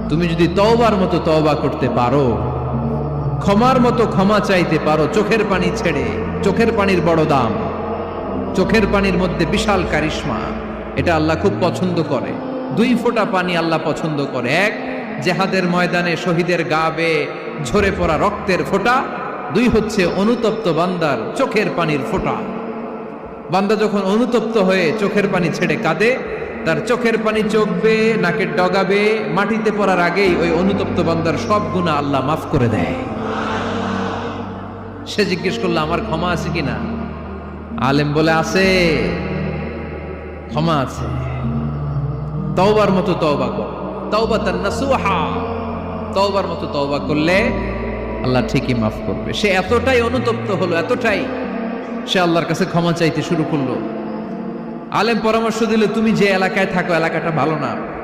তুমি যদি তওবার মতো তওবা করতে পারো, ক্ষমার মতো ক্ষমা চাইতে পারো, চোখের পানি ছেড়ে, চোখের পানির বড় দাম, চোখের পানির মধ্যে বিশাল কারিশমা, এটা আল্লাহ খুব পছন্দ করে। 2 ফোঁটা পানি আল্লাহ পছন্দ করে। এক, জেহাদের ময়দানে শহীদের গা বেয়ে ঝরে পড়া রক্তের ফোঁটা। 2 হচ্ছে অনুতপ্ত বান্দার চোখের পানির ফোঁটা। বান্দা যখন অনুতপ্ত হয়ে চোখের পানি ছেড়ে কাঁদে, তার চোখের পানি চোখ বেয়ে নাকের ডগা বেয়ে মাটিতে পড়ার আগেই ওই অনুতপ্ত বান্দার সব গুনাহ আল্লাহ মাফ করে দেয়। সে জিজ্ঞেস করলো, আমার ক্ষমা আছে কিনা? আলেম বলে, আছে, ক্ষমা আছে। তওবার মতো তওবা কর, তাওবাতান নাসুহা। তওবার মতো তওবা করলে আল্লাহ ঠিকই মাফ করবে। সে এতটাই অনুতপ্ত হলো, এতটাই, সে আল্লাহর কাছে ক্ষমা চাইতে শুরু করলো। আলেম পরামর্শ দিল, তুমি যে এলাকায় থাকো এলাকাটা ভালো না,